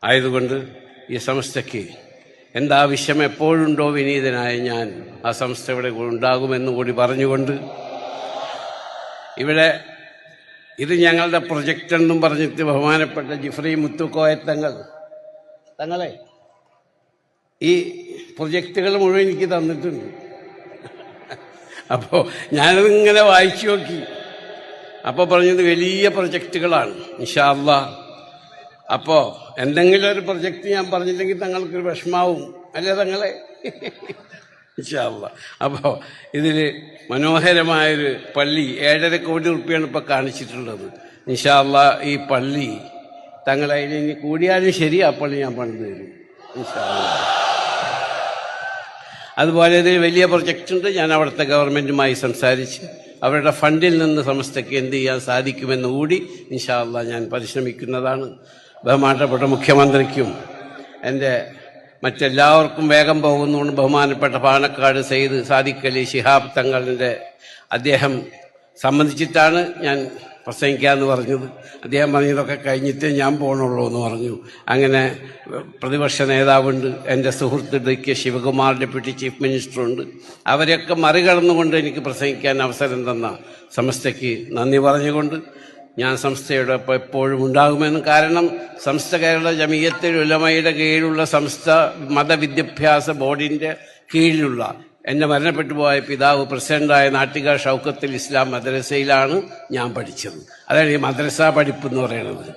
ആയതുകൊണ്ട് ഈ സംസ്ഥയ്ക്ക് എന്താവശ്യം എപ്പോഴുണ്ടോ വിനീതനായ ഞാൻ ആ സംസ്ഥ ഇവിടെ ഉണ്ടാകുമെന്ന് കൂടി പറഞ്ഞുകൊണ്ട് ഇവിടെ ഇത് ഞങ്ങളുടെ പ്രൊജക്റ്റ് എന്നും പറഞ്ഞിട്ട് ബഹുമാനപ്പെട്ട ജിഫ്രി തങ്ങളെ ഈ പ്രൊജക്റ്റുകൾ മുഴുവൻ എനിക്ക് തന്നിട്ടുണ്ട്. അപ്പോൾ ഞാനതിങ്ങനെ വായിച്ചു നോക്കി. അപ്പോൾ പറഞ്ഞത് വലിയ പ്രൊജക്റ്റുകളാണ് ഇൻഷാ അല്ലാഹ്. അപ്പോൾ എന്തെങ്കിലും ഒരു പ്രൊജക്റ്റ് ഞാൻ പറഞ്ഞില്ലെങ്കിൽ തങ്ങൾക്കൊരു വിഷമാവും അല്ലേ തങ്ങളെ? ഇൻഷാ അല്ലാഹ്. അപ്പോൾ ഇതിൽ മനോഹരമായൊരു പള്ളി 7.5 കോടി റുപ്യാണ് ഇപ്പോൾ കാണിച്ചിട്ടുള്ളത്. ഇൻഷാ അല്ലാഹ് ഈ പള്ളി തങ്ങളെ ഇനി കൂടിയാലും ശരി ആ പള്ളി ഞാൻ പണിത് തരും ഇൻഷാ അല്ലാഹ്. അതുപോലെ ഇതിൽ വലിയ പ്രൊജക്റ്റുണ്ട്. ഞാൻ അവിടുത്തെ ഗവൺമെൻറ്റുമായി സംസാരിച്ച് അവരുടെ ഫണ്ടിൽ നിന്ന് സംസ്ഥയ്ക്ക് എന്ത് ചെയ്യാൻ സാധിക്കുമെന്ന് കൂടി ഇൻഷാ അല്ലാഹ് ഞാൻ പരിശ്രമിക്കുന്നതാണ്. ബഹുമാനപ്പെട്ട മുഖ്യമന്ത്രിക്കും എൻ്റെ മറ്റെല്ലാവർക്കും വേഗം പോകുന്നതുകൊണ്ട് ബഹുമാനപ്പെട്ട പാണക്കാട് സയ്യിദ് സാദിഖ് അലി ശിഹാബ് തങ്ങളുടെ അദ്ദേഹം സംബന്ധിച്ചിട്ടാണ് ഞാൻ പ്രസംഗിക്കാമെന്ന് പറഞ്ഞത്. അദ്ദേഹം പറഞ്ഞതൊക്കെ കഴിഞ്ഞിട്ടേ ഞാൻ പോകണുള്ളൂ എന്ന് പറഞ്ഞു. അങ്ങനെ പ്രതിപക്ഷ നേതാവുണ്ട്, എൻ്റെ സുഹൃത്ത് DK ശിവകുമാർ ഡെപ്യൂട്ടി ചീഫ് മിനിസ്റ്ററുണ്ട്. അവരെയൊക്കെ മറികടന്നുകൊണ്ട് എനിക്ക് പ്രസംഗിക്കാൻ അവസരം തന്ന സംസ്ഥയ്ക്ക് നന്ദി പറഞ്ഞുകൊണ്ട് ഞാൻ സംസ്ഥയോടൊപ്പം എപ്പോഴും ഉണ്ടാകുമെന്ന്. കാരണം സംസ്ഥ കേരള ജമിയത്തുൽ ഉലമയുടെ കീഴിലുള്ള സംസ്ഥ മതവിദ്യാഭ്യാസ ബോർഡിൻ്റെ കീഴിലുള്ള എന്നെ മരണപ്പെട്ടു പോയ പിതാവ് പ്രസിഡന്റായ നാട്ടിക ഷൗക്കത്തുൽ ഇസ്ലാം മദ്രസയിലാണ് ഞാൻ പഠിച്ചത്. അതാണ് ഈ മദ്രസ പഠിപ്പ് എന്ന് പറയുന്നത്.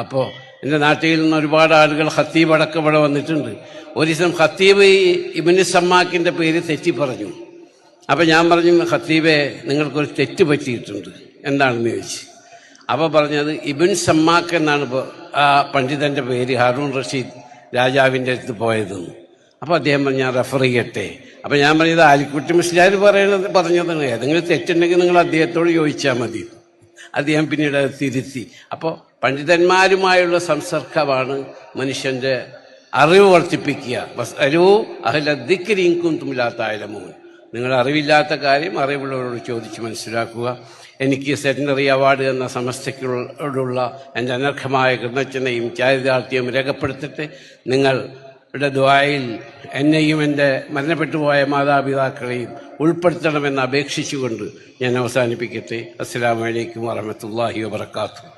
അപ്പോൾ എൻ്റെ നാട്ടിൽ നിന്ന് ഒരുപാട് ആളുകൾ ഖത്തീബ് അടക്കം ഇവിടെ വന്നിട്ടുണ്ട്. ഒരു ദിവസം ഖത്തീബ് ഇബ്നു സമ്മാക്കിൻ്റെ പേര് തെറ്റി പറഞ്ഞു. അപ്പം ഞാൻ പറഞ്ഞു, ഖത്തീബെ നിങ്ങൾക്കൊരു തെറ്റ് പറ്റിയിട്ടുണ്ട്, എന്താണെന്ന് ചോദിച്ചു. അപ്പോൾ പറഞ്ഞത് ഇബ്നു സമ്മാക്ക് എന്നാണ് ആ പണ്ഡിതൻ്റെ പേര്, ഹാറൂൺ റഷീദ് രാജാവിൻ്റെ അടുത്ത് പോയതെന്ന്. അപ്പോൾ അദ്ദേഹം പറഞ്ഞു ഞാൻ റെഫർ ചെയ്യട്ടെ. അപ്പം ഞാൻ പറഞ്ഞത് ആലിക്കുട്ടി മുസ്ലിയാർ പറഞ്ഞതാണ്, ഏതെങ്കിലും തെറ്റുണ്ടെങ്കിൽ നിങ്ങൾ അദ്ദേഹത്തോട് ചോദിച്ചാൽ മതി. അദ്ദേഹം പിന്നീട് അത് തിരുത്തി. അപ്പോൾ പണ്ഡിതന്മാരുമായുള്ള സംസർഗമാണ് മനുഷ്യൻ്റെ അറിവ് വർദ്ധിപ്പിക്കുക. വസ്അലൂ അഹ്ല ദിക്രി ഇൻ കുൻതും ലാ തഅലമൂൻ. നിങ്ങൾ അറിവില്ലാത്ത കാര്യം അറിവുള്ളവരോട് ചോദിച്ച് മനസ്സിലാക്കുക. എനിക്ക് സെന്ററി അവാർഡ് എന്ന സംസ്ഥയ്ക്കോടുള്ള എൻ്റെ അനർഹമായ കൃതജ്ഞതയും ചാരിതാർത്ഥ്യവും രേഖപ്പെടുത്തിട്ട് നിങ്ങളുടെ ദുആയിൽ എന്നെയും എൻ്റെ മരണപ്പെട്ടു പോയ മാതാപിതാക്കളെയും ഉൾപ്പെടുത്തണമെന്ന് അപേക്ഷിച്ചുകൊണ്ട് ഞാൻ അവസാനിപ്പിക്കട്ടെ. അസ്സലാമു അലൈക്കും വറഹ്മത്തുള്ളാഹി വബറകാതുഹു.